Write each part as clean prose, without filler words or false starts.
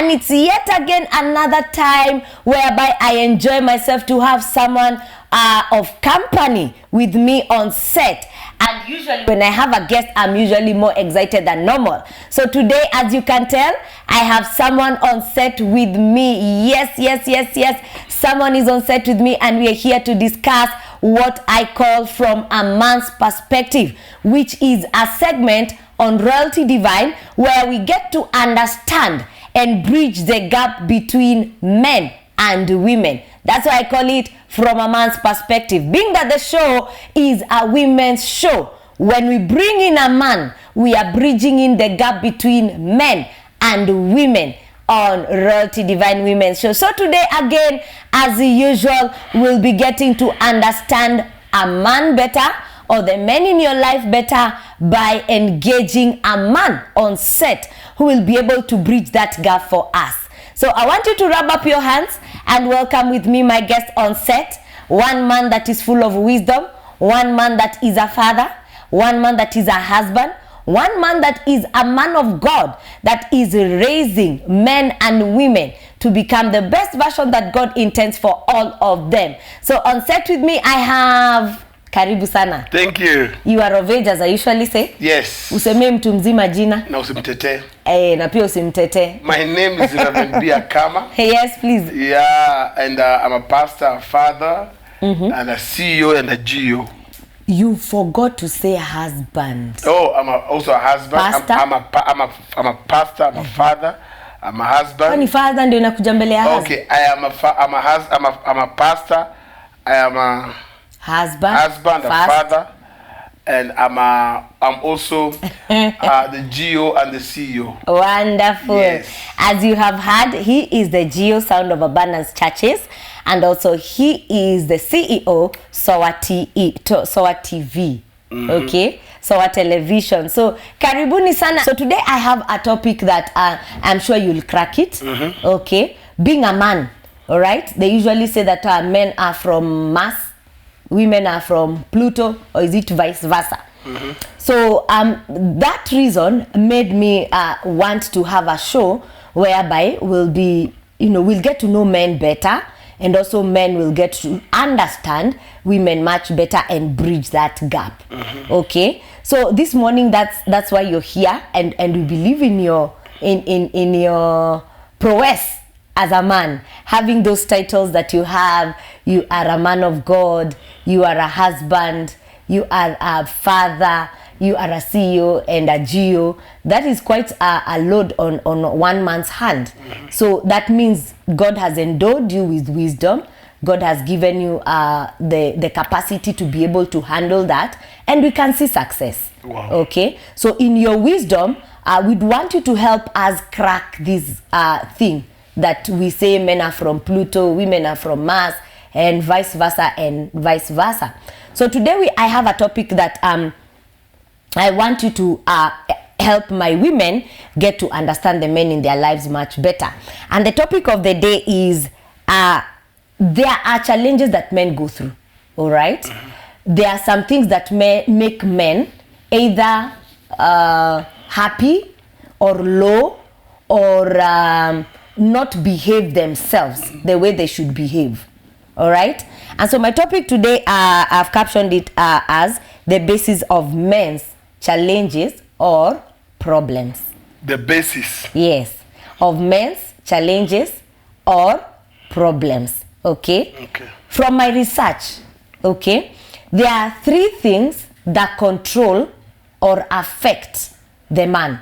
And it's yet again another time whereby I enjoy myself to have someone of company with me on set. And usually when I have a guest, I'm usually more excited than normal. So today, as you can tell, I have someone on set with me. Yes. Someone is on set with me, and we are here to discuss what I call From a Man's Perspective, which is a segment on Royalty Divine where we get to understand and bridge the gap between men and women. That's why I call it From a Man's Perspective. Being that the show is a women's show, when we bring in a man, we are bridging in the gap between men and women on Royalty Divine Women's Show. So today again, as usual, we'll be getting to understand a man better, or the men in your life better, by engaging a man on set who will be able to bridge that gap for us. So I want you to rub up your hands and welcome with me my guest on set. One man that is full of wisdom, one man that is a father, one man that is a husband, one man that is a man of God, that is raising men and women to become the best version that God intends for all of them. So on set with me, I have Karibu sana. Thank you. You are of age, as I usually say. Yes. Useme mtu mzima jina. Na usimtete. Na pia usimtete. My name is Reverend B. Akama. Yes, please. Yeah, and I'm a pastor, a father, and a CEO and a GO. You forgot to say husband. Oh, I'm also a husband. Pastor? I'm a pastor, I'm a father, I'm a husband. Kwani father ndio inakuja mbele ya husband? Okay, I'm a pastor, I am a husband, a father, and I'm also the GO and the CEO. Wonderful. Yes. As you have heard, he is the GO, Sound of Abundance Churches, and also he is the CEO, Soa TV. Okay, Soa Television. So karibuni sana. So today I have a topic that I'm sure you'll crack it. Okay, being a man. All right, they usually say that men are from Mars, women are from Pluto, or is it vice versa? So that reason made me want to have a show whereby we'll get to know men better, and also men will get to understand women much better and bridge that gap. Okay, so this morning that's why you're here, and we believe in your prowess as a man, having those titles that you have. You are a man of God, you are a husband, you are a father, you are a CEO and a GO. That is quite a load on one man's hand. So that means God has endowed you with wisdom. God has given you the capacity to be able to handle that, and we can see success. Wow. Okay, so in your wisdom, we'd want you to help us crack this thing that we say men are from Pluto, women are from Mars, and vice versa. So today I have a topic that I want you to help my women get to understand the men in their lives much better. And the topic of the day is there are challenges that men go through. All right, there are some things that may make men either happy or low, or not behave themselves the way they should behave. All right, and so my topic today, I've captioned it as the basis of men's challenges or problems. The basis. Yes, of men's challenges or problems. Okay. From my research, okay, there are 3 things that control or affect the man.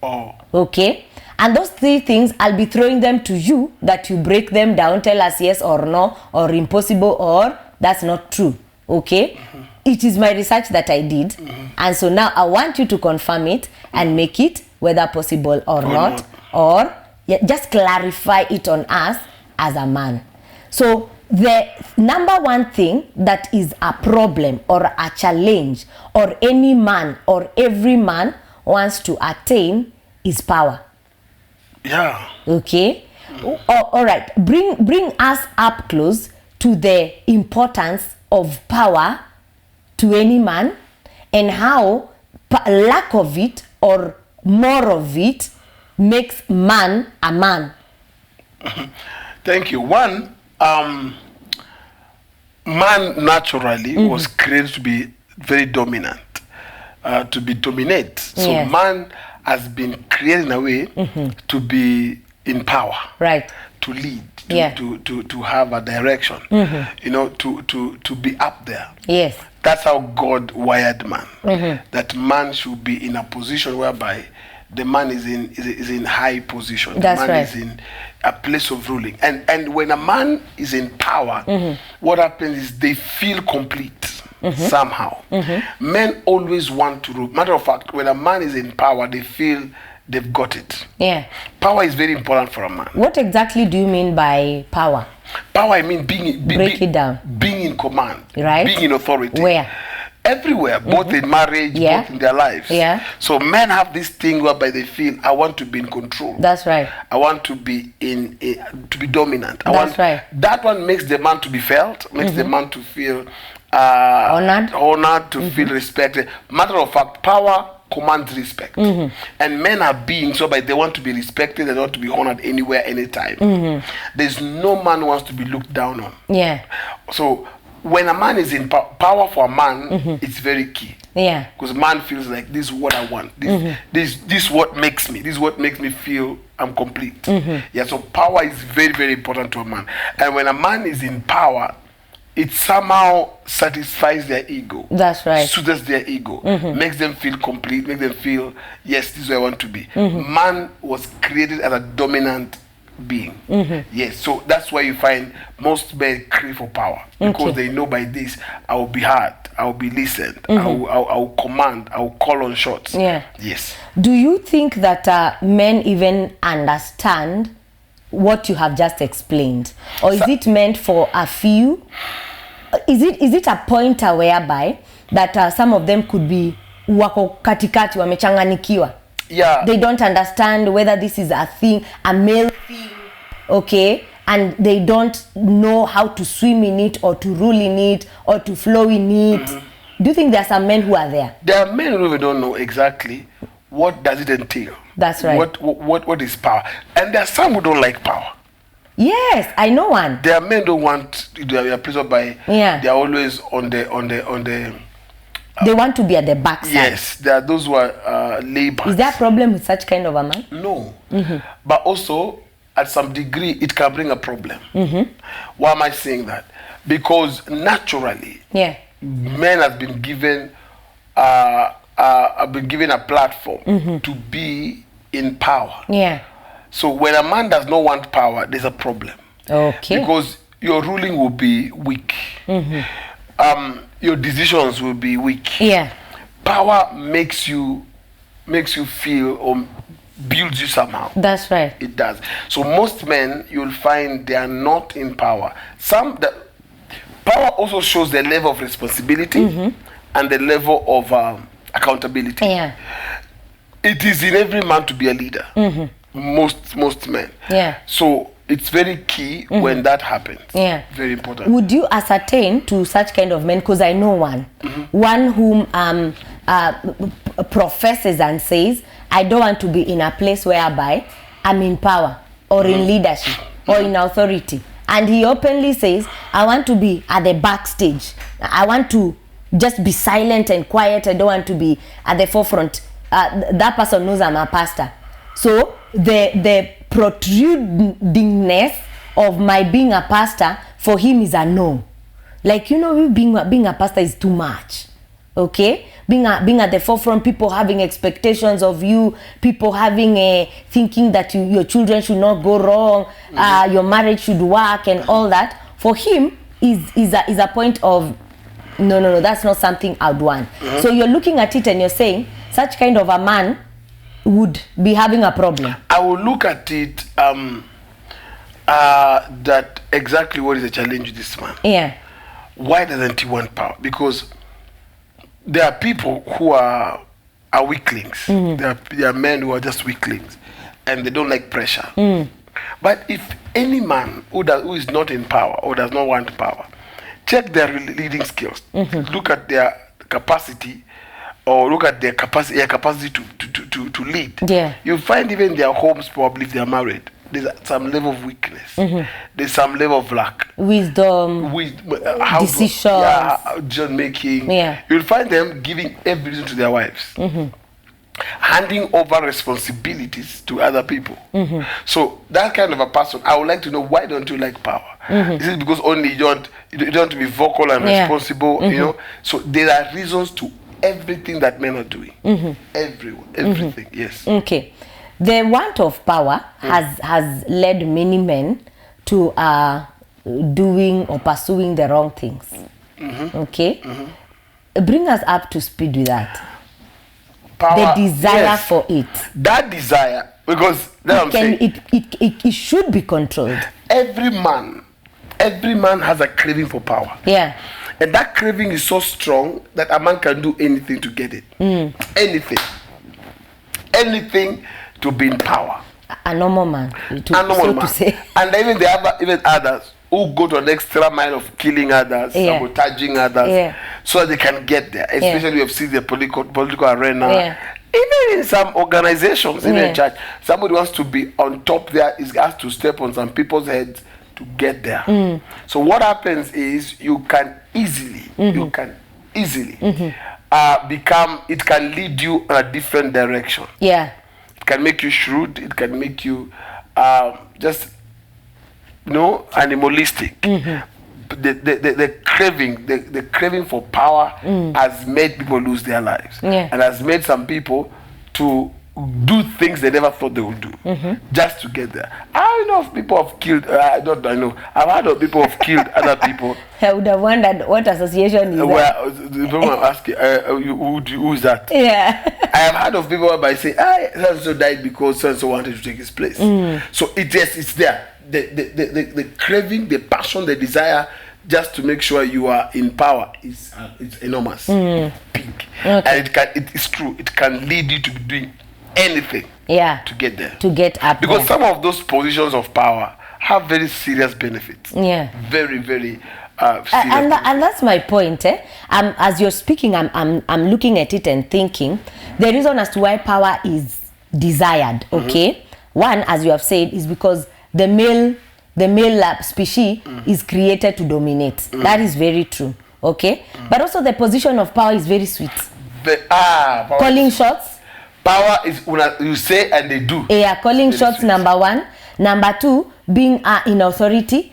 Oh. Okay. And those 3 things, I'll be throwing them to you, that you break them down, tell us yes or no, or impossible, or that's not true. Okay? It is my research that I did. And so now I want you to confirm it and make it whether possible or not. Or just clarify it on us as a man. So the number one thing that is a problem or a challenge, or any man or every man wants to attain, is power. Yeah. Okay. All right. Bring us up close to the importance of power to any man, and how lack of it or more of it makes man a man? Thank you. One, man naturally was created to be very dominant, to be dominate. So Yes. man has been created in a way to be in power, Right. to lead, Yeah. to have a direction, to be up there. Yes. That's how God wired man. That man should be in a position whereby the man is in high position. That's the man right. is in a place of ruling. And when a man is in power, what happens is they feel complete somehow. Men always want to rule. Matter of fact, when a man is in power, they feel they've got it. Yeah. Power is very important for a man. What exactly do you mean by power? Power, I mean Break it down. being in command, Right. being in authority. Where? Everywhere, both in marriage, Yeah. both in their lives. Yeah. So men have this thing whereby they feel, I want to be in control. That's right. I want to be to be dominant. That's right. That one makes the man to be felt, makes the man to feel Honored. to feel respected. Matter of fact, power commands respect, and men are beings whereby they want to be respected and want to be honored anywhere, anytime. There's no man who wants to be looked down on. Yeah. So when a man is in power for a man, it's very key. Yeah. Because man feels like this is what I want. This is what makes me. This is what makes me feel I'm complete. Yeah. So power is very, very important to a man. And when a man is in power, it somehow satisfies their ego. That's right. Soothes their ego. Makes them feel complete. Makes them feel, yes, this is where I want to be. Man was created as a dominant being. Yes. So that's why you find most men crave for power. Because they know by this, I will be heard. I will be listened. I will command. I will call on shots. Yeah. Yes. Do you think that men even understand what you have just explained, or is it meant for a few? Is it a pointer whereby that some of them could be wako katikati, wamechanganikiwa? Yeah. They don't understand whether this is a thing, a male thing, okay, and they don't know how to swim in it or to rule in it or to flow in it. Do you think there are some men who are there? There are men who even don't know exactly what does it entail. That's right. What is power? And there are some who don't like power. Yes, I know one. There are men who don't want to be a place by. Yeah. They are always on the. They want to be at the backside. Yes, there are those who are labor. Is there a problem with such kind of a man? No, but also at some degree it can bring a problem. Why am I saying that? Because naturally, Yeah. men have been given a platform to be in power. Yeah. So when a man does not want power, there's a problem. Okay. Because your ruling will be weak. Your decisions will be weak. Yeah. Power makes you feel or builds you somehow. That's right. It does. So most men, you'll find they are not in power. Power also shows the level of responsibility and the level of accountability. Yeah. It is in every man to be a leader. Most men. Yeah. So it's very key when that happens. Yeah. Very important. Would you ascertain to such kind of men? Because I know one whom professes and says, I don't want to be in a place whereby I'm in power or in leadership or in authority. And he openly says, I want to be at the backstage. I want to just be silent and quiet. I don't want to be at the forefront. That person knows I'm a pastor. So the protrudingness of my being a pastor for him is a no. Like, being a pastor is too much. Okay? Being at the forefront, people having expectations of you, people having thinking that your children should not go wrong, your marriage should work and all that. For him is a point of no, that's not something I'd want. So you're looking at it and you're saying such kind of a man would be having a problem. I will look at it that exactly what is the challenge with this man. Yeah. Why doesn't he want power? Because there are people who are weaklings. There are men who are just weaklings, and they don't like pressure. But if any man who is not in power or does not want power, check their leading skills. Look at their capacity, or look at their capacity to to lead. Yeah. You find even in their homes, probably if they are married, there's some level of weakness. There's some level of lack. Wisdom, decisions, decision making. Yeah. You'll find them giving every reason to their wives. Handing over responsibilities to other people. So that kind of a person, I would like to know, why don't you like power? Is it because only you don't want to be vocal and responsible? You know, so there are reasons to everything that men are doing. Everything. Yes. Okay, the want of power has led many men to doing or pursuing the wrong things. Okay, bring us up to speed with that. Power, the desire for it. That desire, because it should be controlled. Every man has a craving for power. Yeah. And that craving is so strong that a man can do anything to get it. Anything to be in power. A normal man. To say. And even there are even others who go to an extra mile of killing others, sabotaging others, so that they can get there. Especially you've seen the political arena. Even in some organizations, even in church, somebody wants to be on top there, is has to step on some people's heads to get there. So what happens is you can easily become, it can lead you in a different direction. Yeah. It can make you shrewd, it can make you just animalistic. The craving for power has made people lose their lives, and has made some people to do things they never thought they would do just to get there. I know of people have killed. I've heard of people have killed other people. I would have wondered what association is that. The people are asking, who is that? Yeah. I have heard of people by saying, so died because so wanted to take his place. So it's there. The craving, the passion, the desire, just to make sure you are in power is it's enormous, big, and it is true. It can lead you to be doing anything, to get there, to get up. Because some of those positions of power have very serious benefits. Very, very serious. And that's my point. As you're speaking, I'm looking at it and thinking the reason as to why power is desired. Okay, one, as you have said, is because the male species is created to dominate. That is very true. Okay, but also the position of power is very sweet. Calling shots. Power is when you say and they do. Yeah, calling very shots, sweet. Number one. Number two, being in authority.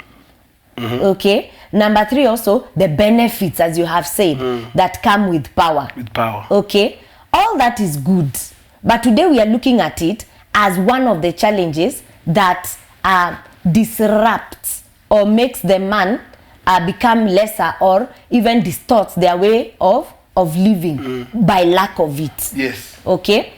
Okay. Number three, also the benefits, as you have said, that come with power. Okay. All that is good. But today we are looking at it as one of the challenges that disrupts or makes the man become lesser or even distorts their way of living by lack of it. Yes. Okay.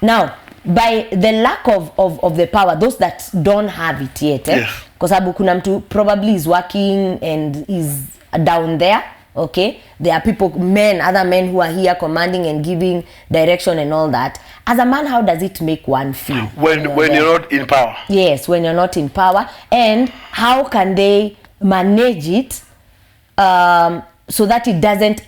Now, by the lack of the power, those that don't have it yet, because kuna mtu probably is working and is down there. Okay, there are people, other men who are here commanding and giving direction and all that. As a man, how does it make one feel when you're not in power? Yes, when you're not in power, and how can they manage it so that it doesn't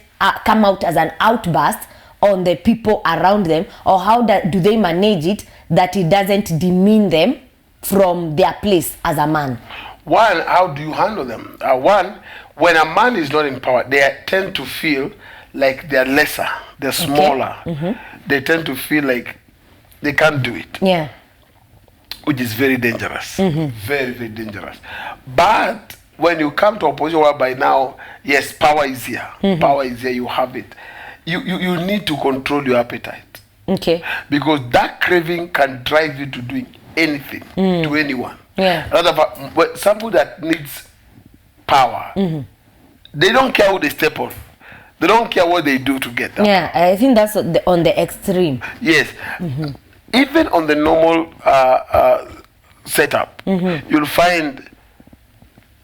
come out as an outburst on the people around them, or how do they manage it that it doesn't demean them from their place as a man? One, how do you handle them? One, when a man is not in power, they tend to feel like they're lesser, they're smaller. They tend to feel like they can't do it. Yeah. Which is very dangerous. Very, very dangerous. But when you come to a position whereby now, yes, power is here. Power is here, you have it. You need to control your appetite. Okay. Because that craving can drive you to doing anything to anyone. Yeah. Somebody that needs power, they don't care who they step on. They don't care what they do to get that. Yeah, I think that's on the extreme. Yes. Even on the normal setup, you'll find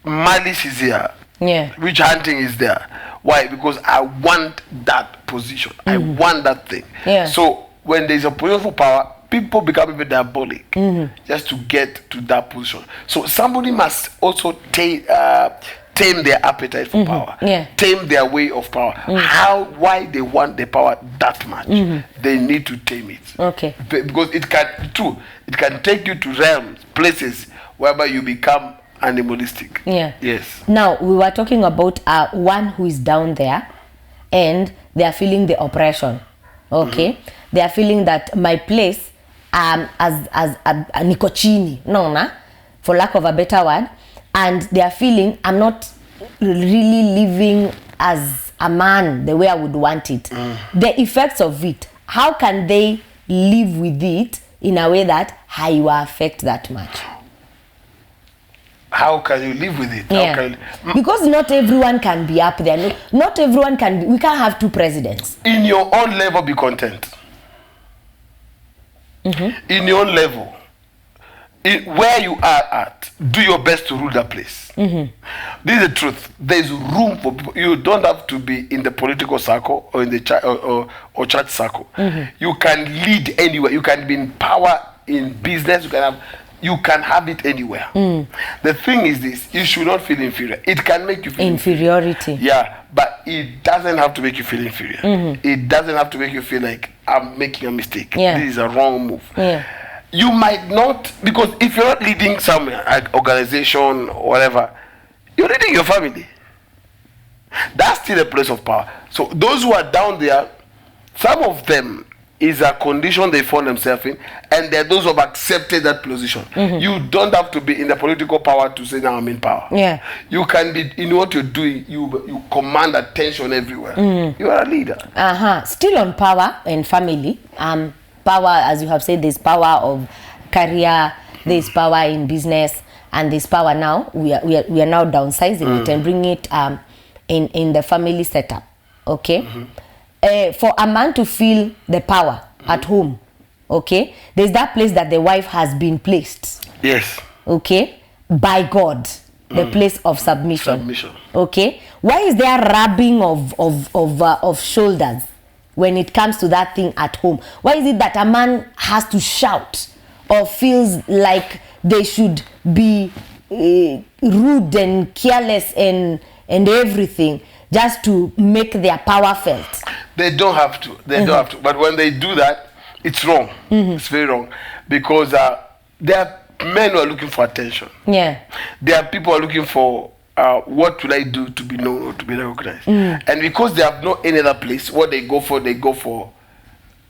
malice is here. Yeah. Witch hunting is there. Why? Because I want that position. I want that thing. Yeah. So when there's a position for power, people become even diabolic just to get to that position. So somebody must also take tame their appetite for power, Yeah. tame their way of power. Why they want the power that much? They need to tame it. Okay. Because it can take you to realms, places whereby you become animalistic. Yeah. Yes. Now, we were talking about one who is down there and they are feeling the oppression. Okay. They are feeling that my place as niko chini, for lack of a better word, and they are feeling I'm not really living as a man the way I would want it. The effects of it, how can they live with it in a way that will affect that much? How can you live with it? Yeah. How can Because not everyone can be up there. Not everyone can be, we can't have two presidents. in your own level, be content. In your own level, where you are at, do your best to rule that place. This is the truth. There is room for people. You don't have to be in the political circle or in the church circle. You can lead anywhere. You can be in power in business. You can have it anywhere. The thing is this: you should not feel inferior. It can make you feel inferiority. Yeah, but it doesn't have to make you feel inferior. It doesn't have to make you feel like I'm making a mistake. Yeah. This is a wrong move. Yeah. You might not, because if you're not leading some organization or whatever, you're leading your family. That's still a place of power. So those who are down there, some of them is a condition they found themselves in, and there are those who have accepted that position. You don't have to be in the political power to say now I'm in power. Yeah. You can be in what you're doing. You command attention everywhere. You are a leader. Still on power and family. Power, as you have said, there's power of career, there's power in business, and there's power now. We are now downsizing it and bringing it in the family setup. Okay. For a man to feel the power at home, okay, there's that place that the wife has been placed. Yes. Okay, by God, the place of submission. Okay, why is there rubbing of shoulders when it comes to that thing at home? Why is it that a man has to shout or feels like they should be rude and careless and everything just to make their power felt? They don't have to. They don't have to. But when they do that, it's wrong. It's very wrong. Because there are men who are looking for attention. Yeah. There are people who are looking for what will I do to be known or to be recognized. And because they have no any other place, what they go for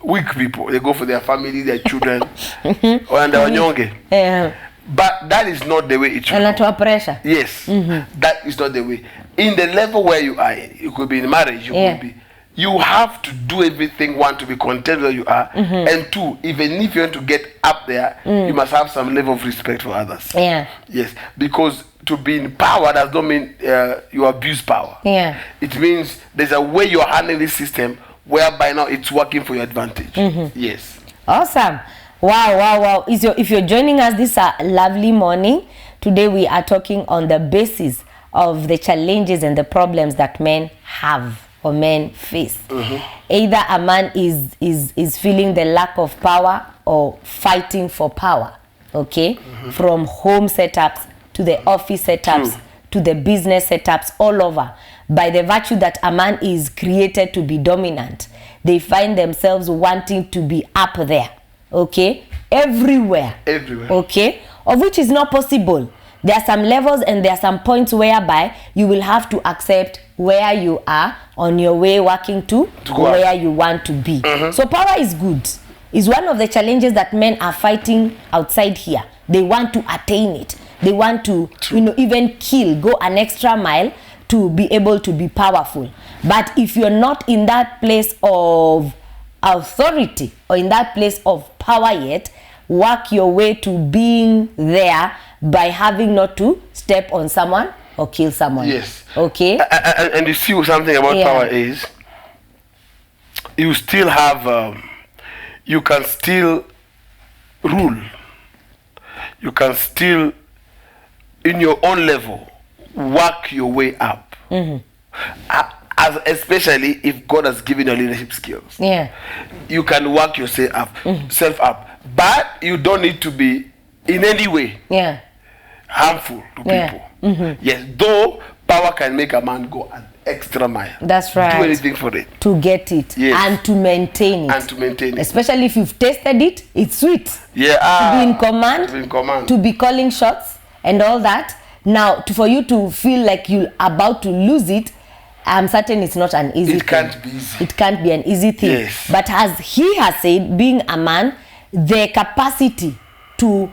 weak people. They go for their family, their children, and their wanyonge. Yeah. But that is not the way it should And go. not pressure. Yes, that is not the way. In the level where you are, you could be in marriage, you have to do everything, one, to be content where you are, and two, even if you want to get up there, you must have some level of respect for others. Yeah. Yes, because to be in power does not mean you abuse power. Yeah. It means there's a way you're handling this system whereby now it's working for your advantage. Yes. Awesome. Wow. If you're joining us this lovely morning, today we are talking on the basis of the challenges and the problems that men have or men face. Either a man is feeling the lack of power or fighting for power. Okay? From home setups to the office setups to the business setups, all over. By the virtue that a man is created to be dominant, they find themselves wanting to be up there. Okay, everywhere, okay, of which is not possible. There are some levels and there are some points whereby you will have to accept where you are on your way working to where you want to be. So power is good. It's one of the challenges that men are fighting outside here. They want to attain it. They want to even go an extra mile to be able to be powerful. But if you're not in that place of authority or in that place of power yet, work your way to being there by having not to step on someone or kill someone. Yes. Okay. And you see something about power is you still have you can still rule. You can still in your own level work your way up. Especially if God has given you leadership skills. Yeah. You can work yourself up. But you don't need to be in any way harmful to people. Yes, though power can make a man go an extra mile. That's right. Do anything for it. To get it. Yes. And to maintain it. And to maintain it. Especially if you've tasted it, it's sweet. Yeah. To be in command. To be in command. To be calling shots and all that. Now, for you to feel like you're about to lose it, I'm certain it's not an easy thing. It can't be easy. It can't be an easy thing. Yes. But as he has said, being a man, the capacity to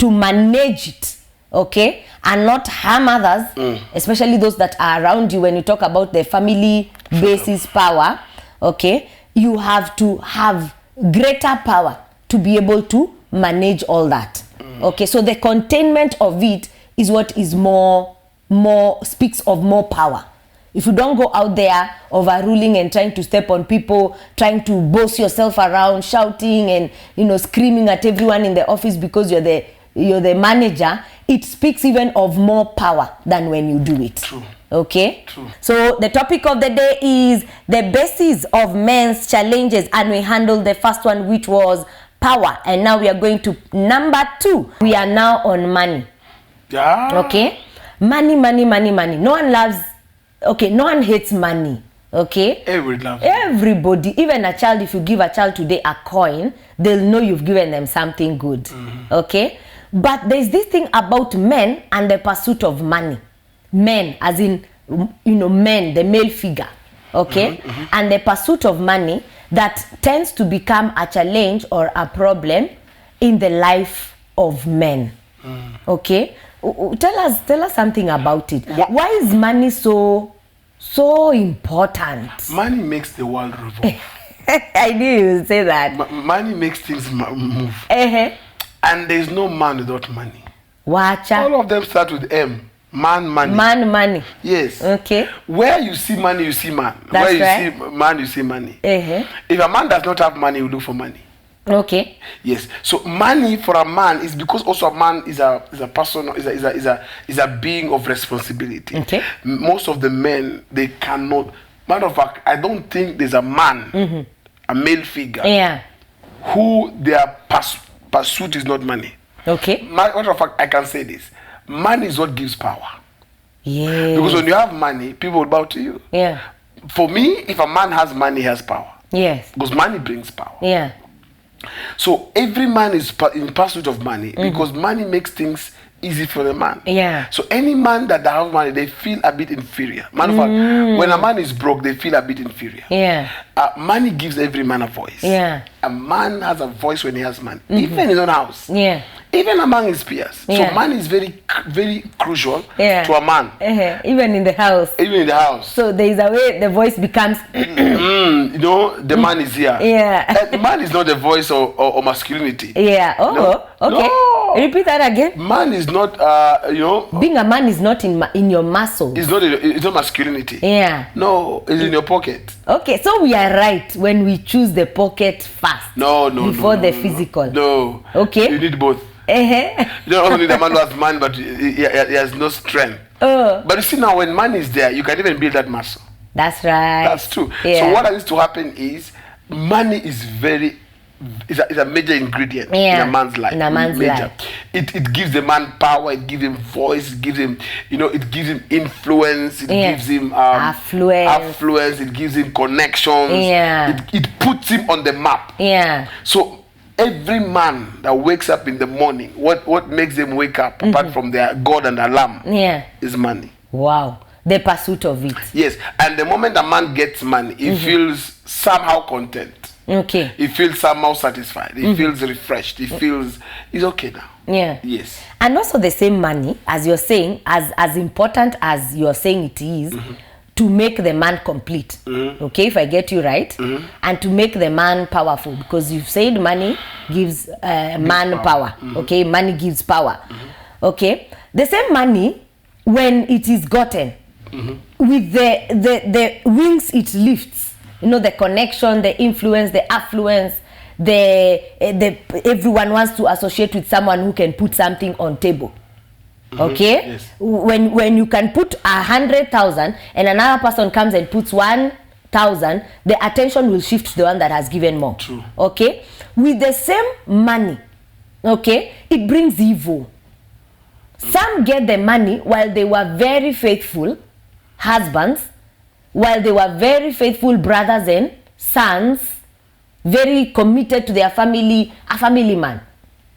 manage it, okay, and not harm others, especially those that are around you. When you talk about the family basis power, okay, you have to have greater power to be able to manage all that. Okay, so the containment of it is what is more speaks of more power. If you don't go out there overruling and trying to step on people, trying to boss yourself around, shouting and screaming at everyone in the office because you're the manager, it speaks even of more power than when you do it. True. Okay? True. So the topic of the day is the basis of men's challenges, and we handled the first one, which was power, and now we are going to number 2. We are now on money. Yeah. Okay? Money. No one loves, okay, no one hates money. Okay? Everybody loves Everybody, even a child, if you give a child today a coin, they'll know you've given them something good. Okay? But there's this thing about men and the pursuit of money. Men, as in, men, the male figure. Okay? And the pursuit of money that tends to become a challenge or a problem in the life of men. Okay? Tell us something about it. Why is money so important? Money makes the world revolve. I knew you would say that. Money makes things move. And there's no man without money. Wacha. All of them start with M. Man, money. Man, money. Yes. Okay. Where you see money, you see man. That's Where you right. see man, you see money. Uh-huh. If a man does not have money, he will look for money. Okay. Yes. So money for a man is because also a man is a person, is a being of responsibility. Okay. Most of the men, they cannot. Matter of fact, I don't think there's a man, a male figure, who their pursuit is not money. Okay. Matter of fact, I can say this: money is what gives power. Yeah. Because when you have money, people will bow to you. Yeah. For me, if a man has money, he has power. Yes. Because money brings power. Yeah. So every man is in pursuit of money because money makes things easy for the man. Yeah. So any man that has money, they feel a bit inferior. Matter of fact, when a man is broke, they feel a bit inferior. Yeah. Money gives every man a voice. Yeah. A man has a voice when he has money, even in his own house. Yeah. Even among his peers. Yeah. So money is very, very crucial Yeah. to a man. Even in the house. Even in the house. So there is a way the voice becomes. The man is here. Yeah. And man is not the voice of masculinity. Yeah. Oh. No. Okay. No. Repeat that again. Man is not, Being a man is not in your muscles. It's not masculinity. Yeah. No, it's in your pocket. Okay, so we are right when we choose the pocket first. No. Before no, the no, physical. No. Okay. You need both. You don't also need a man who has money, but he has no strength. But you see now, when money is there, you can even build that muscle. That's right. That's true. Yeah. So what needs to happen is money is is a major ingredient in a man's life. In a man's life. It gives the man power, it gives him voice, it gives him, it gives him influence, it gives him affluence, it gives him connections. Yeah. It puts him on the map. Yeah. So every man that wakes up in the morning, what makes them wake up apart from their God and alarm is money. Wow. The pursuit of it. Yes. And the moment a man gets money, he feels somehow content. Okay. He feels somehow satisfied. He feels refreshed. He feels he's okay now. Yeah. Yes. And also the same money, as you're saying, as important as you're saying it is, to make the man complete. Okay, if I get you right, and to make the man powerful, because you've said money gives man power. Okay, money gives power. Okay, the same money, when it is gotten, with the wings it lifts, the connection, the influence, the affluence, everyone wants to associate with someone who can put something on table. Okay. Yes. When you can put 100,000 and another person comes and puts 1,000, the attention will shift to the one that has given more. True. Okay. With the same money, okay, it brings evil. Some get the money while they were very faithful husbands, while they were very faithful brothers and sons, very committed to their family, a family man,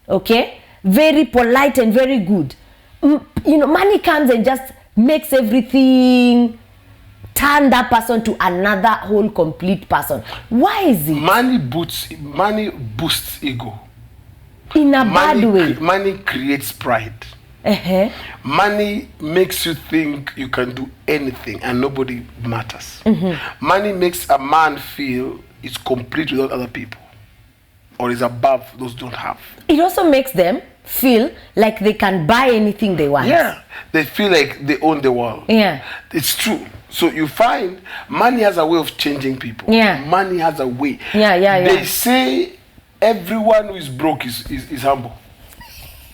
okay, very polite and very good. Money comes and just makes everything, turn that person to another whole complete person. Why is it? Money boosts ego. In a bad way. Money creates pride. Money makes you think you can do anything and nobody matters. Money makes a man feel he's complete without other people, or is above those who don't have. It also makes them feel like they can buy anything they want. Yeah, they feel like they own the world. Yeah, it's true. So you find money has a way of changing people. Yeah, money has a way. Yeah. They say everyone who is broke is humble.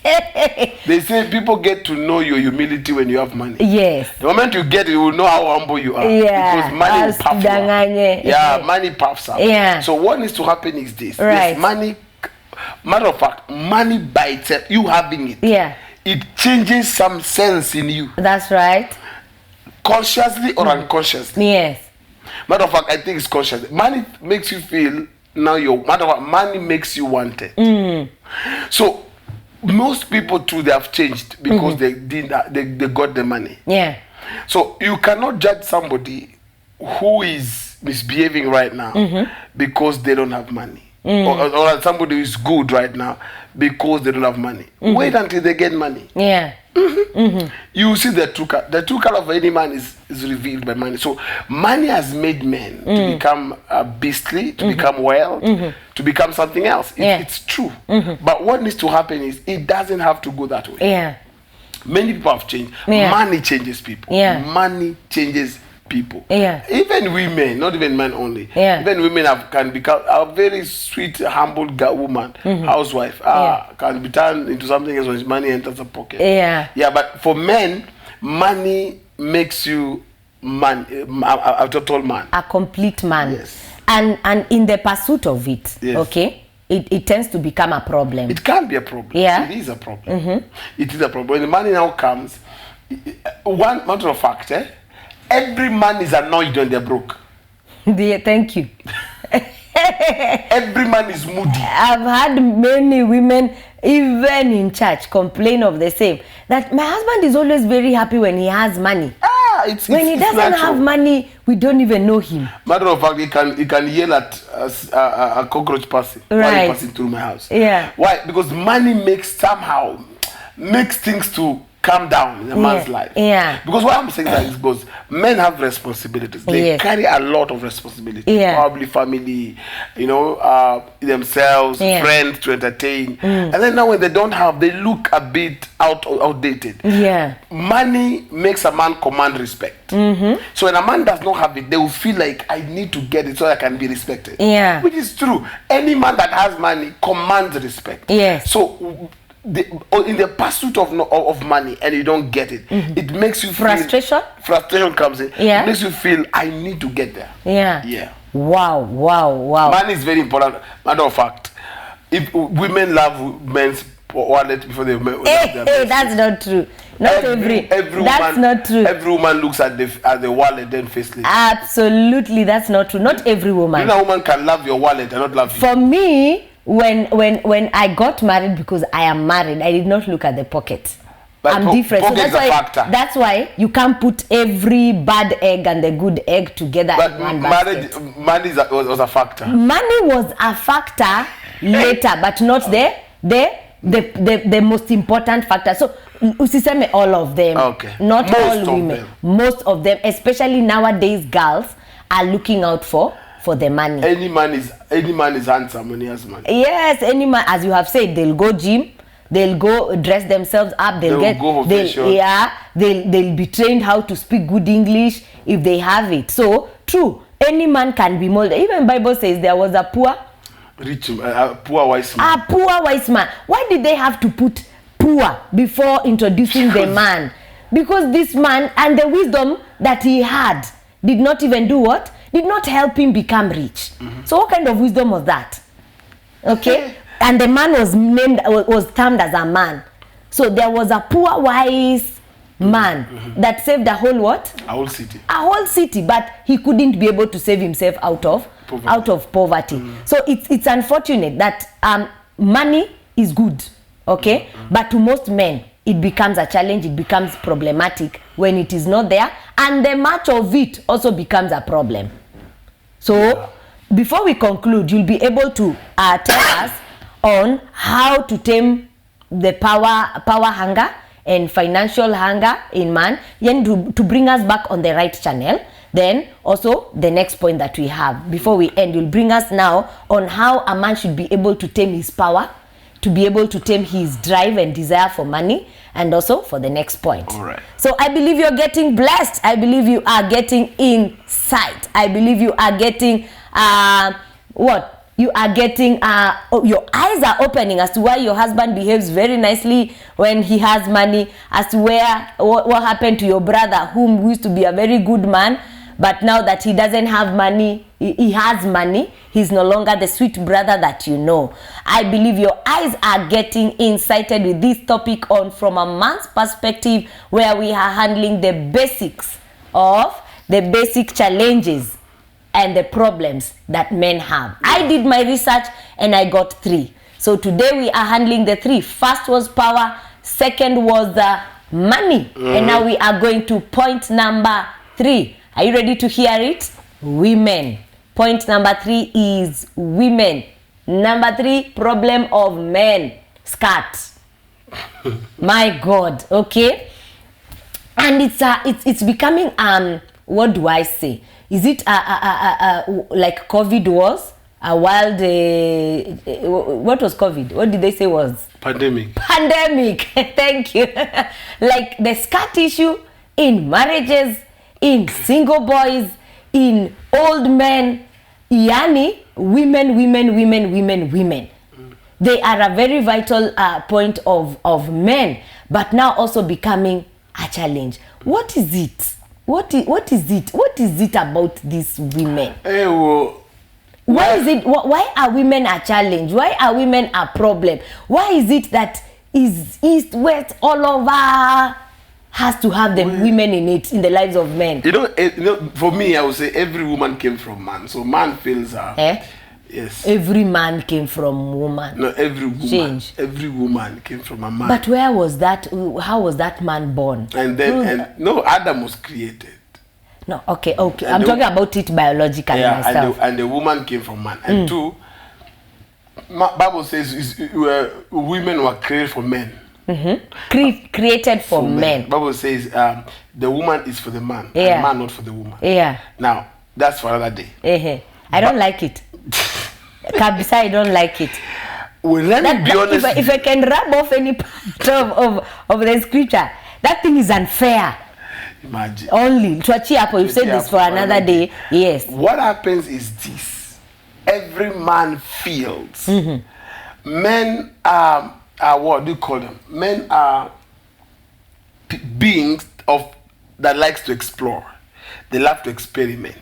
They say people get to know your humility when you have money. Yes. The moment you get it, you will know how humble you are. Yeah. Because money will puff you up. Yeah, money puffs up. Yeah. So what needs to happen is this. Right. Yes, money, matter of fact, money by itself, you having it. Yeah. It changes some sense in you. That's right. Consciously or unconsciously. Yes. Matter of fact, I think it's conscious. Money makes you feel now matter of fact, money makes you wanted. So most people too, they have changed because they got the money. Yeah. So you cannot judge somebody who is misbehaving right now because they don't have money, or somebody who is good right now because they don't have money. Wait until they get money. Yeah. You see the true color of any man is revealed by money. So money has made men to become beastly, to become wild, to become something else. It's true. But what needs to happen is it doesn't have to go that way. Yeah. Many people have changed. Yeah. Money changes people. Yeah. Money changes people. Yeah. Even women, not even men only. Yeah. Even women can become a very sweet, humble woman, housewife, can be turned into something else when money enters the pocket. Yeah. Yeah, but for men, money makes you a total man. A complete man. Yes. And in the pursuit of it, yes. okay, it tends to become a problem. It can be a problem. Yeah. It is a problem. It is a problem. When the money now comes, one matter of fact, every man is annoyed when they're broke. Thank you. Every man is moody. I've had many women, even in church, complain of the same. That my husband is always very happy when he has money. When he doesn't have money, we don't even know him. Matter of fact, he can yell at a cockroach passing while passing through my house. Yeah. Why? Because money makes things to calm down in a man's life. Yeah. Because why I'm saying that is because men have responsibilities. They carry a lot of responsibility. Yeah. Probably family, themselves, friends to entertain. And then now when they don't have, they look a bit outdated. Yeah. Money makes a man command respect. So when a man does not have it, they will feel like I need to get it so I can be respected. Yeah. Which is true. Any man that has money commands respect. Yes. So in the pursuit of money and you don't get it, it makes you frustration. Frustration comes in. Yeah. It makes you feel I need to get there. Yeah. Yeah. Wow. Money is very important. Matter of fact, if women love men's wallet before they love their hey, that's not true. That's not true. Every woman looks at the wallet then faceless. Absolutely, that's not true. Not every woman. You know, a woman can love your wallet and not love you. For me, when I got married, because I am married, I did not look at the pocket. But I'm different. So that's why you can't put every bad egg and the good egg together in one basket. Money was a factor. Money was a factor later, but not the most important factor. So usiseme all of them. Okay. Not most all women. Them. Most of them, especially nowadays, girls are looking out for the money. Any man is handsome when he has money. Yes, any man, as you have said, they'll go gym, they'll go dress themselves up, they'll be trained how to speak good English if they have it. So true, any man can be molded. Even Bible says there was a poor wise man. A poor wise man. Why did they have to put poor before introducing the man? Because this man and the wisdom that he had did not even do what? Did not help him become rich. So what kind of wisdom was that? Okay? And the man was termed as a man. So there was a poor wise man that saved a whole what? A whole city. A whole city, but he couldn't be able to save himself out of poverty. So it's unfortunate that money is good, okay? But to most men, it becomes a challenge, it becomes problematic when it is not there, and the much of it also becomes a problem. So before we conclude, you'll be able to tell us on how to tame the power hunger and financial hunger in man, and to bring us back on the right channel. Then also the next point that we have before we end, you'll bring us now on how a man should be able to tame his power, to be able to tame his drive and desire for money, and also for the next point. All right. So I believe you're getting blessed. I believe you are getting insight. I believe you are getting what? You are getting your eyes are opening as to why your husband behaves very nicely when he has money, as to what happened to your brother whom used to be a very good man, but now that he doesn't have money, he has money, he's no longer the sweet brother that you know. I believe your eyes are getting incited with this topic on from a man's perspective, where we are handling the basics of the basic challenges and the problems that men have. I did my research and I got 3. So today we are handling the 3. First was power, second was money, and now we are going to point number 3. Are you ready to hear it? Women. Point number 3 is women. Number 3, problem of men. Skirt. My God, okay? And it's becoming what do I say? Is it like COVID was a wild what was COVID? What did they say was? Pandemic. Thank you. Like the skirt issue in marriages, in single boys, in old men, yani women. They are a very vital point of men, but now also becoming a challenge. What is it? What is it about these women? Hey, well, why is it? Why are women a challenge? Why are women a problem? Why is it that is east, west, all over has to have the women in it, in the lives of men? You know, for me, I would say every woman came from man. So man feels yes. Every man came from woman. No, every woman. Change. Every woman came from a man. But where was that? How was that man born? And then, no, Adam was created. No, okay. I'm talking about it biologically myself. And the woman came from man. And 2, Bible says women were created for men. Created for men. Bible says the woman is for the man, and the man not for the woman. Yeah. Now, that's for another day. I don't like it. Kabisa, I don't like it. Well, let me be honest. If I can rub off any part of the scripture, that thing is unfair. Imagine. Only Tuachi Apo, you said this for another day. Yes. What happens is this: every man feels. Men are what do you call them? Men are beings that likes to explore. They love to experiment.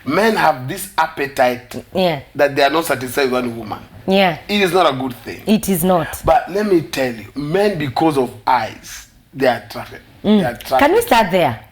Men have this appetite that they are not satisfied with one woman. Yeah. It is not a good thing. It is not. But let me tell you, men, because of eyes, they are attracted. They are attracted. Can we start there?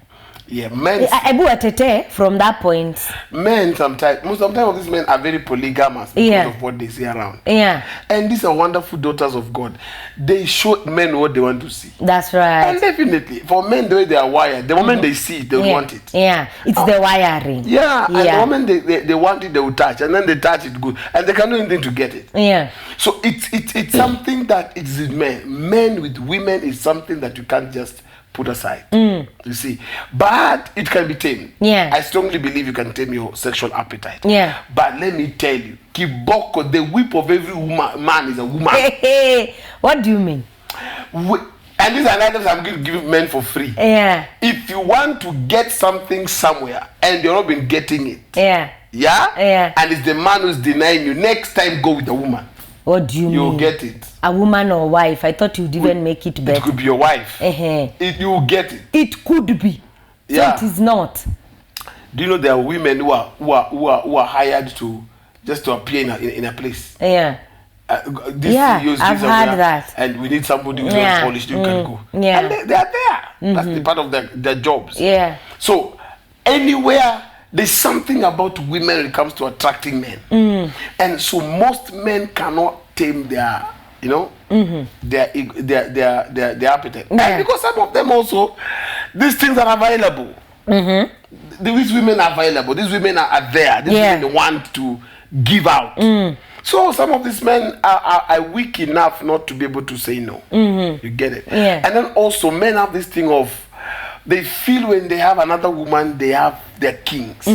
Yeah, men. Abu Atete from that point. Men sometimes of these men are very polygamous because of what they see around. Yeah. And these are wonderful daughters of God. They show men what they want to see. That's right. And definitely, for men, the way they are wired, the moment they see it, they want it. Yeah, it's the wiring. Yeah, and the moment they want it, they will touch, and then they touch it good, and they can't do anything to get it. Yeah. So it's something that it's in men. Men with women is something that you can't just put aside. You see, but it can be tamed. Yeah. I strongly believe you can tame your sexual appetite. Yeah. But let me tell you, kiboko, the whip of every man is a woman. Hey, what do you mean? And these are items I'm going to give men for free. Yeah. If you want to get something somewhere and you're not been getting it. Yeah. Yeah? Yeah. And it's the man who's denying you. Next time, go with the woman. What do you mean? You'll get it. A woman or wife? I thought you'd even make it better. It could be your wife. You'll get it. It could be. Yeah. So it is not. Do you know there are women who are hired to just to appear in a place? Yeah. this CEOs I've heard that. and we need somebody who's well polished who can go. Yeah. And they are there. That's the part of their jobs. Yeah. So anywhere there's something about women when it comes to attracting men. And so most men cannot tame their their appetite. Yeah. And because some of them also, these things are available. These women are available. These women are there. These women want to give out. So some of these men are weak enough not to be able to say no. You get it? Yeah. And then also men have this thing of, they feel when they have another woman, they have their kings.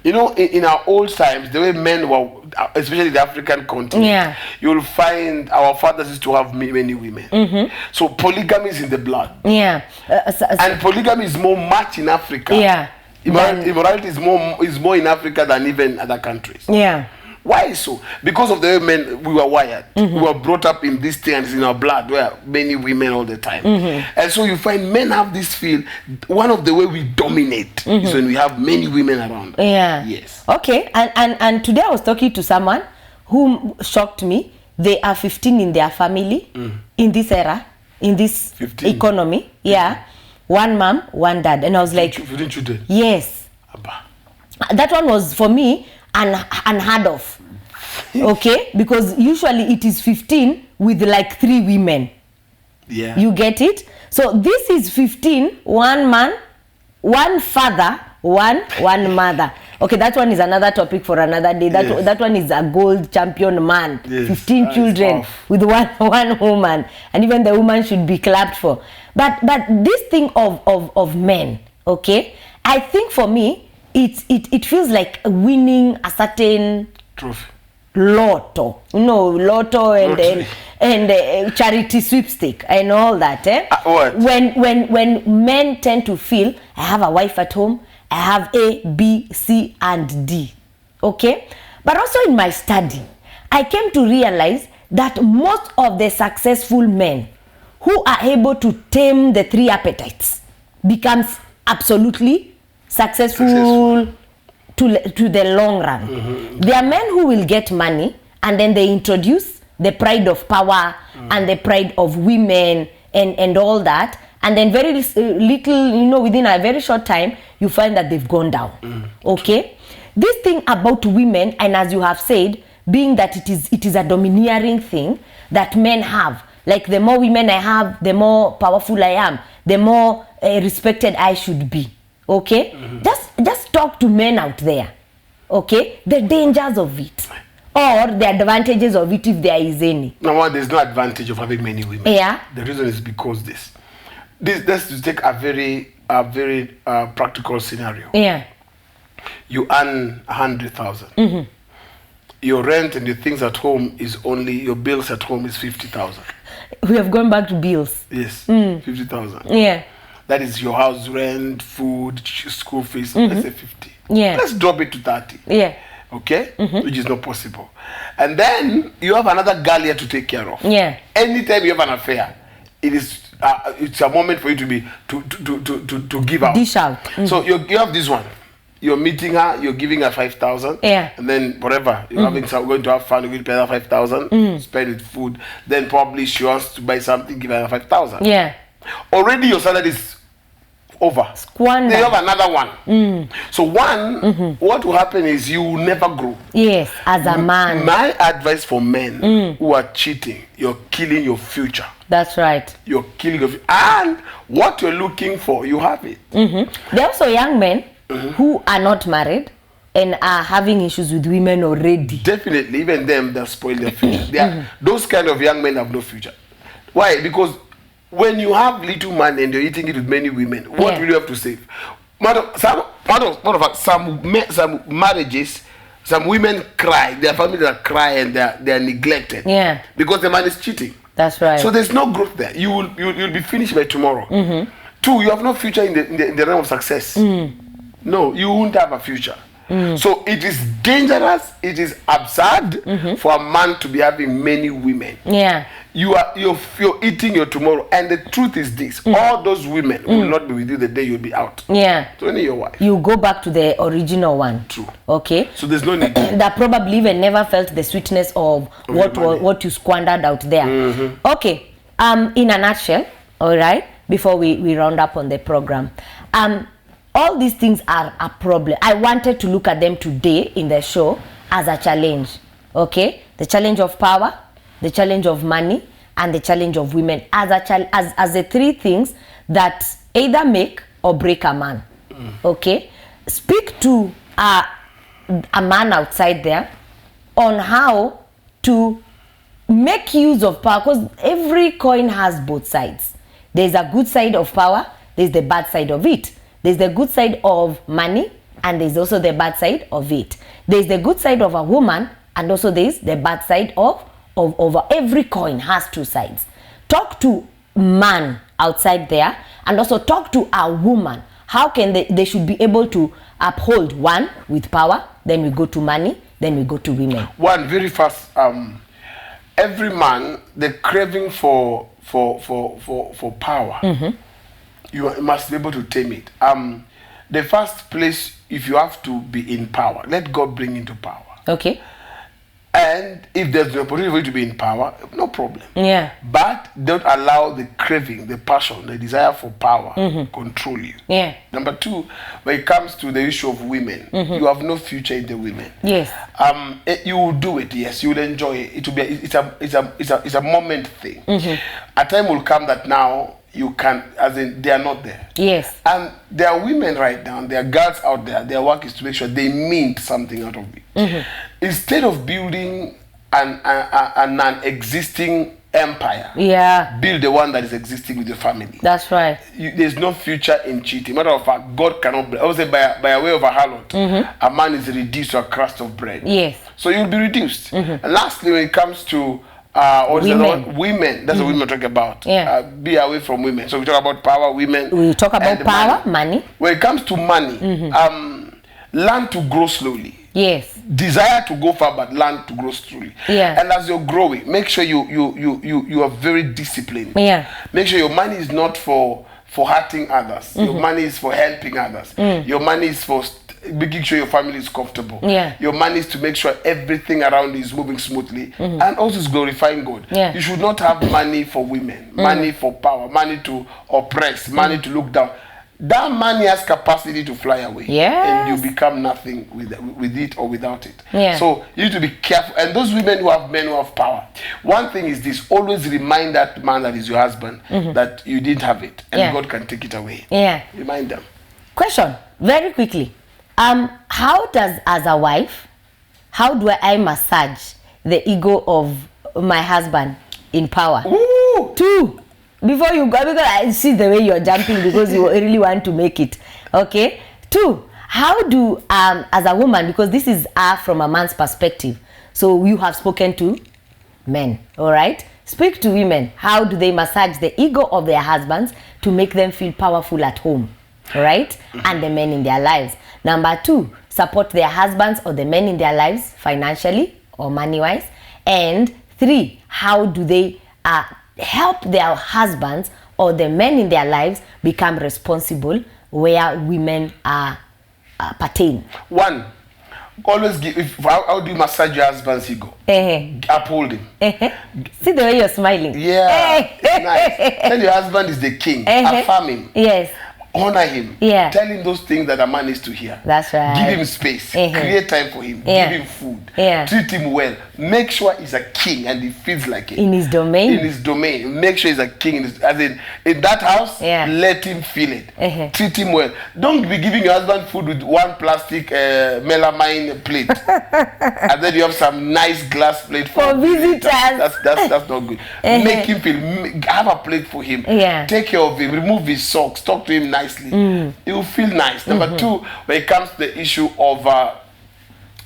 You know, in our old times, the way men were, especially the African continent, you'll find our fathers used to have many women. So polygamy is in the blood. And polygamy is more much in Africa. Immorality is more in Africa than even other countries. Why so? Because of the way men, we were wired. We were brought up in these things in our blood, where many women all the time. And so you find men have this feel. One of the way we dominate is when we have many women around. Yes. Okay. And today I was talking to someone who shocked me. They are 15 in their family in this era, in this 15. Economy. One mom, one dad. And I was like, 15 children. Yes. Abba. That one was for me unheard of. Okay, because usually it is 15 with like 3 women. You get it? So this is 15, one man, one father, one mother. Okay, that one is another topic for another day. That one is a gold champion man. 15 children with one woman, and even the woman should be clapped for. But this thing of men, okay, I think for me it feels like winning a certain trophy, lotto, and charity sweepstake and all that. What? When men tend to feel, I have a wife at home, I have A, B, C, and D. Okay, but also in my study, I came to realize that most of the successful men who are able to tame the 3 appetites becomes absolutely successful. To the long run. There are men who will get money and then they introduce the pride of power and the pride of women and all that, and then very little, within a very short time you find that they've gone down. Okay, this thing about women, and as you have said, being that it is a domineering thing that men have, like the more women I have, the more powerful I am, the more respected I should be. Okay, just talk to men out there. Okay, the dangers of it or the advantages of it, if there is any. No, there's no advantage of having many women. The reason is because let's just take a very practical scenario. You earn 100,000. Your rent and your things at home is only, your bills at home is 50,000. We have gone back to bills. Yes, 50,000. That is your house rent, food, school fees. Let's say 50. Let's drop it to 30. Okay? Which is not possible. And then you have another girl here to take care of. Anytime you have an affair, it's a moment for you to give out. Dish out. So you have this one. You're meeting her, you're giving her 5,000. And then whatever, you're going to have fun, you're going to pay her 5,000, spend it food. Then probably she wants to buy something, give her 5,000. Already your salary is over. Squander. They have another one. So what will happen is you will never grow. Yes, as a man. My advice for men who are cheating, you're killing your future. That's right. You're killing your future. And what you're looking for, you have it. There are also young men who are not married and are having issues with women already. Definitely, even them, they'll spoil their future. Those kind of young men have no future. Why? Because when you have little money and you're eating it with many women, what will you have to save? Some marriages, some women cry, their families are cry and they're neglected. Because the man is cheating. That's right. So there's no growth there. You'll be finished by tomorrow. 2, you have no future in the realm of success. No, you won't have a future. So it is dangerous, it is absurd for a man to be having many women. you're eating your tomorrow, and the truth is this: all those women will not be with you the day you'll be out. Yeah. So only your wife. You go back to the original one. True. Okay. So there's no need. That probably even never felt the sweetness of what you squandered out there. Okay. In a nutshell, all right. Before we round up on the program, all these things are a problem. I wanted to look at them today in the show as a challenge. Okay, the challenge of power, the challenge of money, and the challenge of women as as the three things that either make or break a man. Okay, speak to a man outside there on how to make use of power, because every coin has both sides. There's a good side of power, there's the bad side of it. There's the good side of money, and there's also the bad side of it. There's the good side of a woman, and also there's the bad side of every coin has two sides. Talk to man outside there, and also talk to a woman. How can they should be able to uphold one with power, then we go to money, then we go to women. One very fast. Every man, the craving for power, you must be able to tame it. The first place, if you have to be in power, let God bring into power. Okay. And if there's the opportunity for you to be in power, no problem. Yeah. But don't allow the craving, the passion, the desire for power control you. Yeah. Number two, when it comes to the issue of women, you have no future in the women. Yes. You will do it. Yes, you will enjoy it. It will be. It's a moment thing. A time will come that now you can, as in, they are not there. Yes. And there are women right now, there are girls out there, their work is to make sure they mint something out of it. Instead of building an existing empire, build the one that is existing with your family. That's right. There's no future in cheating. Matter of fact, God cannot, I would say by a way of a harlot, a man is reduced to a crust of bread. Yes. So you'll be reduced. And lastly, when it comes to women, that's what women talk about. Yeah. Be away from women. So we talk about power, women. We talk about power, money. When it comes to money, learn to grow slowly. Yes. Desire to go far, but learn to grow slowly. Yeah. And as you're growing, make sure you are very disciplined. Yeah. Make sure your money is not for hurting others. Your money is for helping others. Your money is for making sure your family is comfortable. Yeah. Your money is to make sure everything around you is moving smoothly, and also is glorifying God. Yeah. You should not have money for women, money for power, money to oppress, money to look down. That money has capacity to fly away. Yes. And you become nothing with it or without it. Yeah. So you need to be careful. And those women who have men who have power, one thing is this: always remind that man that is your husband that you didn't have it, and God can take it away. Yeah. Remind them. Question, very quickly. How does, as a wife, how do I massage the ego of my husband in power? Ooh. Two. Before you go, because I see the way you're jumping because you really want to make it. Okay. Two, how do, as a woman, because this is from a man's perspective, so you have spoken to men, all right? Speak to women. How do they massage the ego of their husbands to make them feel powerful at home, all right? And the men in their lives. Number two, support their husbands or the men in their lives financially or money-wise. And three, how do they help their husbands or the men in their lives become responsible where women are pertain? One, always give. How do you massage your husband's ego? Uphold him. See the way you're smiling. Yeah, it's nice. Tell your husband is the king. Affirm him. Yes. Honor him. Yeah. Tell him those things that a man needs to hear. That's right. Give him space. Create time for him. Yeah. Give him food. Yeah. Treat him well. Make sure he's a king and he feels like it. In his domain. In his domain. Make sure he's a king. As in that house, yeah. Let him feel it. Treat him well. Don't be giving your husband food with one plastic melamine plate. And then you have some nice glass plate for visitors. That's not good. Make him feel. Have a plate for him. Yeah. Take care of him. Remove his socks. Talk to him nicely. He will feel nice. Number two, when it comes to the issue of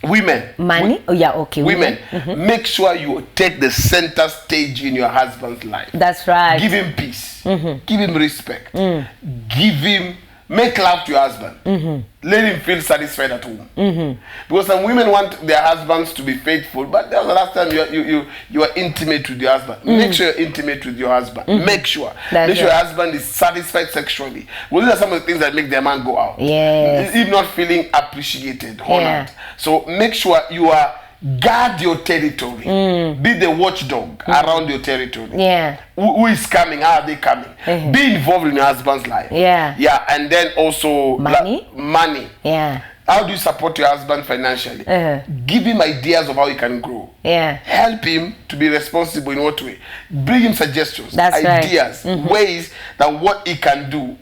women. Money? Oh, yeah, okay. Women. Make sure you take the center stage in your husband's life. That's right. Give him peace. Give him respect. Give him Make love to your husband. Let him feel satisfied at home. Because some women want their husbands to be faithful, but that was the last time you are intimate with your husband. Make sure you're intimate with your husband. Make sure. Make sure your husband is satisfied sexually. Well, these are some of the things that make their man go out. Yes. If not feeling appreciated, honored. So make sure you are guard your territory. Be the watchdog around your territory. Yeah. Who is coming? How are they coming? Be involved in your husband's life. Yeah. Yeah, and then also money. Money. Yeah. How do you support your husband financially? Give him ideas of how he can grow. Yeah. Help him to be responsible in what way? Bring him suggestions, That's ideas, right. ways that what he can do.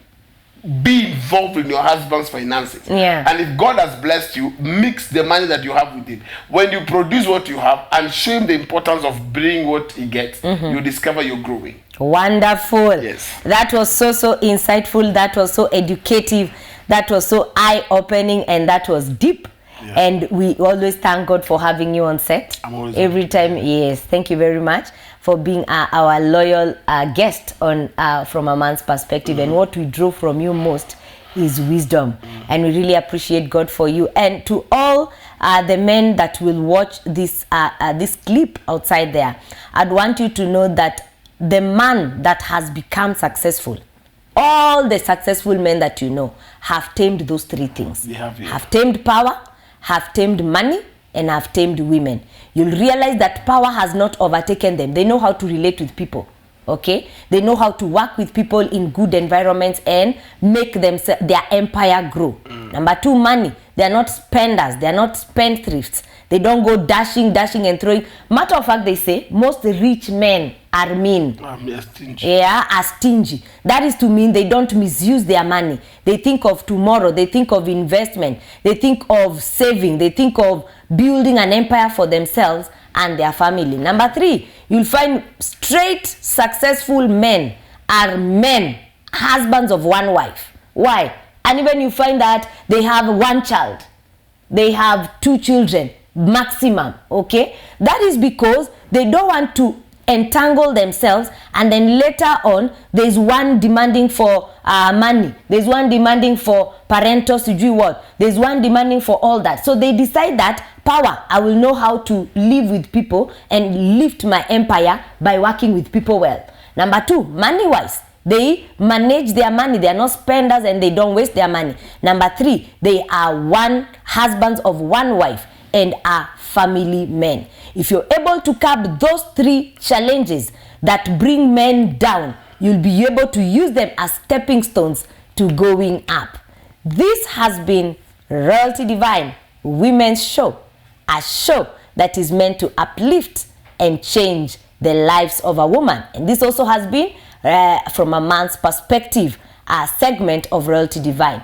Be involved in your husband's finances. Yeah. And if God has blessed you, mix the money that you have with him. When you produce what you have and show him the importance of bringing what he gets, you discover you're growing. Wonderful. Yes. That was so insightful. That was so educative. That was so eye-opening, and that was deep. Yeah. And we always thank God for having you on set. I'm always every time. Yes, thank you very much for being our loyal guest on From a Man's Perspective. And what we draw from you most is wisdom. And we really appreciate God for you. And to all the men that will watch this this clip outside there, I'd want you to know that the man that has become successful, all the successful men that you know, have tamed those three things. They have, yeah. Have tamed power, have tamed money, and have tamed women. You'll realize that power has not overtaken them. They know how to relate with people. Okay? They know how to work with people in good environments and make their empire grow. Number two, money. They are not spenders. They are not spendthrifts. They don't go dashing and throwing. Matter of fact, they say most rich men are mean. Stingy. Yeah, are stingy. That is to mean they don't misuse their money. They think of tomorrow. They think of investment. They think of saving. They think of building an empire for themselves and their family. Number three, you'll find straight, successful men are men, husbands of one wife. Why? And even you find that they have one child. They have 2 children, maximum, okay? That is because they don't want to entangle themselves, and then later on, there's one demanding for money. There's one demanding for parental sijui what. There's one demanding for all that. So they decide that power, I will know how to live with people and lift my empire by working with people well. Number two, money-wise, they manage their money. They are not spenders and they don't waste their money. Number three, they are husbands of one wife and are family men. If you're able to curb those 3 challenges that bring men down, you'll be able to use them as stepping stones to going up. This has been Royalty Divine Women's Show, a show that is meant to uplift and change the lives of a woman. And this also has been From a Man's Perspective, a segment of Royalty Divine.